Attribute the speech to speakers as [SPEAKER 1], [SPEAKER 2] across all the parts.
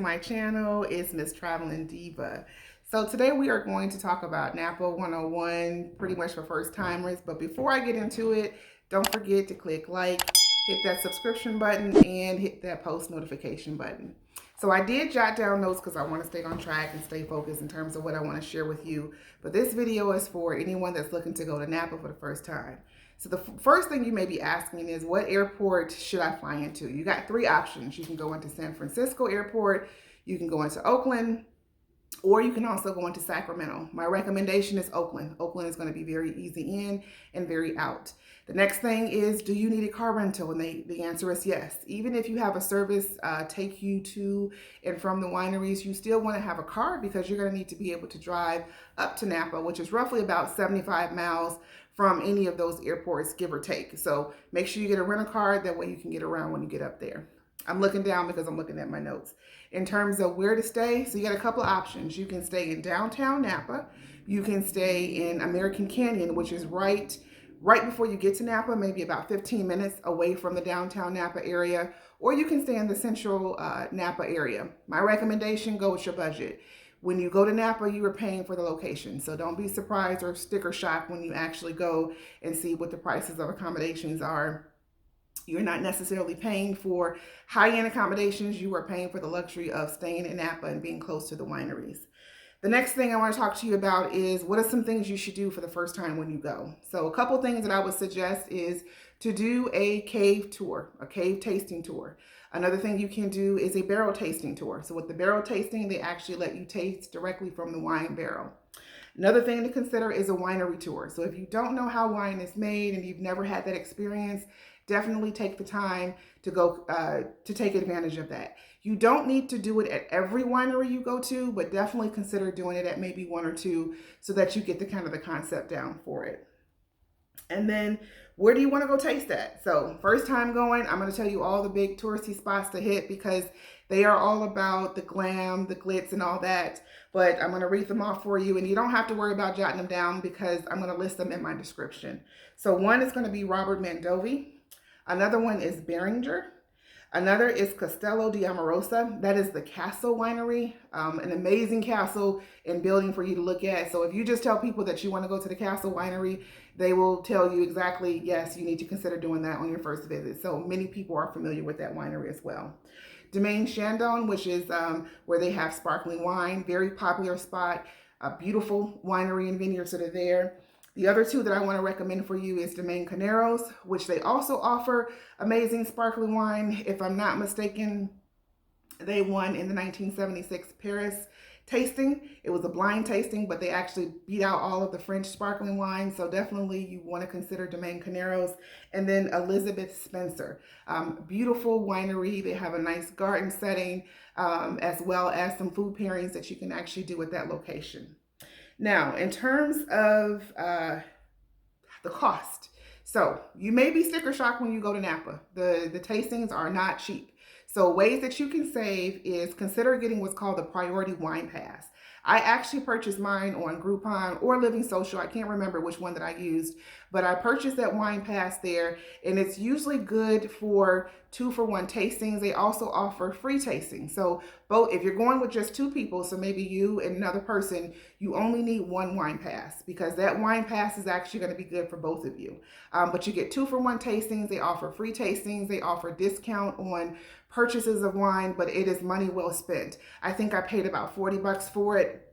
[SPEAKER 1] my channel. It's Miss Travelin Diva. So today we are going to talk about Napa 101, pretty much for first timers. But before I get into it, don't forget to click like, hit that subscription button, and hit that post notification button. So I did jot down notes because I want to stay on track and stay focused in terms of what I want to share with you. But this video is for anyone that's looking to go to Napa for the first time. So the first thing you may be asking is, what airport should I fly into? You got three options. You can go into San Francisco Airport, you can go into Oakland, or you can also go into Sacramento. My recommendation is Oakland. Oakland is going to be very easy in and very out. The next thing is, do you need a car rental? And the answer is yes. Even if you have a service take you to and from the wineries, you still want to have a car because you're going to need to be able to drive up to Napa, which is roughly about 75 miles from any of those airports, give or take. So make sure you get a rental car. That way you can get around when you get up there. I'm looking down because I'm looking at my notes. In terms of where to stay, so you got a couple of options. You can stay in downtown Napa. You can stay in American Canyon, which is right before you get to Napa, maybe about 15 minutes away from the downtown Napa area, or you can stay in the central Napa area. My recommendation, go with your budget. When you go to Napa, you are paying for the location. So don't be surprised or sticker shock when you actually go and see what the prices of accommodations are. You're not necessarily paying for high-end accommodations. You are paying for the luxury of staying in Napa and being close to the wineries. The next thing I want to talk to you about is, what are some things you should do for the first time when you go? So a couple things that I would suggest is to do a cave tour, a cave tasting tour. Another thing you can do is a barrel tasting tour. So with the barrel tasting, they actually let you taste directly from the wine barrel. Another thing to consider is a winery tour. So if you don't know how wine is made and you've never had that experience, definitely take the time to go to take advantage of that. You don't need to do it at every winery you go to, but definitely consider doing it at maybe one or two so that you get the kind of the concept down for it. And then, where do you want to go taste at? So first time going, I'm going to tell you all the big touristy spots to hit because they are all about the glam, the glitz, and all that. But I'm going to read them off for you, and you don't have to worry about jotting them down because I'm going to list them in my description. So one is going to be Robert Mondavi. Another one is Beringer. Another is Castello di Amorosa. That is the castle winery, an amazing castle and building for you to look at. So if you just tell people that you want to go to the castle winery, they will tell you exactly, yes, you need to consider doing that on your first visit. So many people are familiar with that winery as well. Domaine Chandon, which is where they have sparkling wine, very popular spot, a beautiful winery and vineyards that are there. The other two that I want to recommend for you is Domaine Carneros, which they also offer amazing sparkling wine. If I'm not mistaken, they won in the 1976 Paris tasting. It was a blind tasting, but they actually beat out all of the French sparkling wines. So definitely you want to consider Domaine Carneros. And then Elizabeth Spencer, beautiful winery. They have a nice garden setting, as well as some food pairings that you can actually do at that location. Now, in terms of the cost, so you may be sticker shock when you go to Napa. The tastings are not cheap. So ways that you can save is consider getting what's called the Priority Wine Pass. I actually purchased mine on Groupon or Living Social. I can't remember which one that I used, but I purchased that wine pass there, and it's usually good for 2-for-1 tastings. They also offer free tastings. So both, if you're going with just two people, so maybe you and another person, you only need one wine pass because that wine pass is actually going to be good for both of you. But you get 2-for-1 tastings. They offer free tastings. They offer discount on purchases of wine, but it is money well spent. I think I paid about 40 bucks for it.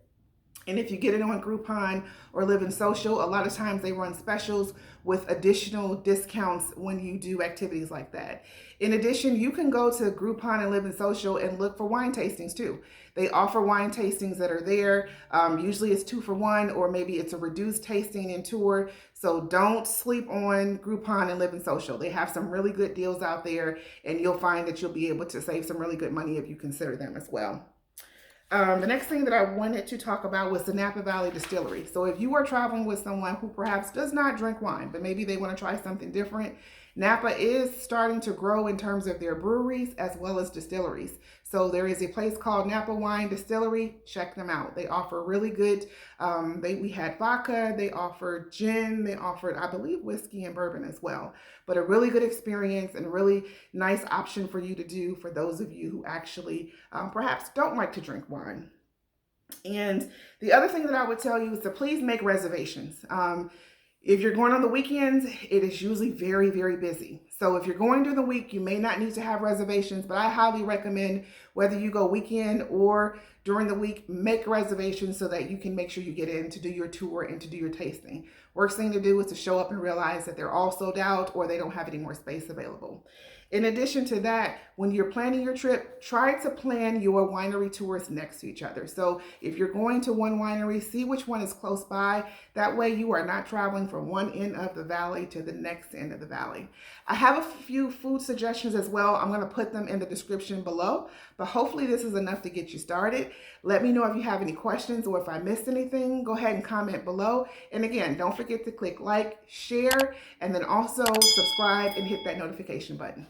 [SPEAKER 1] And if you get it on Groupon or Living Social, a lot of times they run specials with additional discounts when you do activities like that. In addition, you can go to Groupon and Living Social and look for wine tastings too. They offer wine tastings that are there. Usually it's 2-for-1, or maybe it's a reduced tasting and tour. So don't sleep on Groupon and Living Social. They have some really good deals out there, and you'll find that you'll be able to save some really good money if you consider them as well. The next thing that I wanted to talk about was the Napa Valley Distillery. So if you are traveling with someone who perhaps does not drink wine, but maybe they want to try something different, Napa is starting to grow in terms of their breweries as well as distilleries. So there is a place called Napa Wine Distillery. Check them out. They offer really good. We had vodka. They offered gin. They offered, I believe, whiskey and bourbon as well. But a really good experience and really nice option for you to do for those of you who actually perhaps don't like to drink wine. And the other thing that I would tell you is to please make reservations. If you're going on the weekends, it is usually very, very busy. So if you're going during the week, you may not need to have reservations, but I highly recommend whether you go weekend or during the week, make reservations so that you can make sure you get in to do your tour and to do your tasting. Worst thing to do is to show up and realize that they're all sold out or they don't have any more space available. In addition to that, when you're planning your trip, try to plan your winery tours next to each other. So if you're going to one winery, see which one is close by. That way you are not traveling from one end of the valley to the next end of the valley. I have a few food suggestions as well. I'm going to put them in the description below, but hopefully this is enough to get you started. Let me know if you have any questions or if I missed anything. Go ahead and comment below. And again, don't forget to click like, share, and then also subscribe and hit that notification button.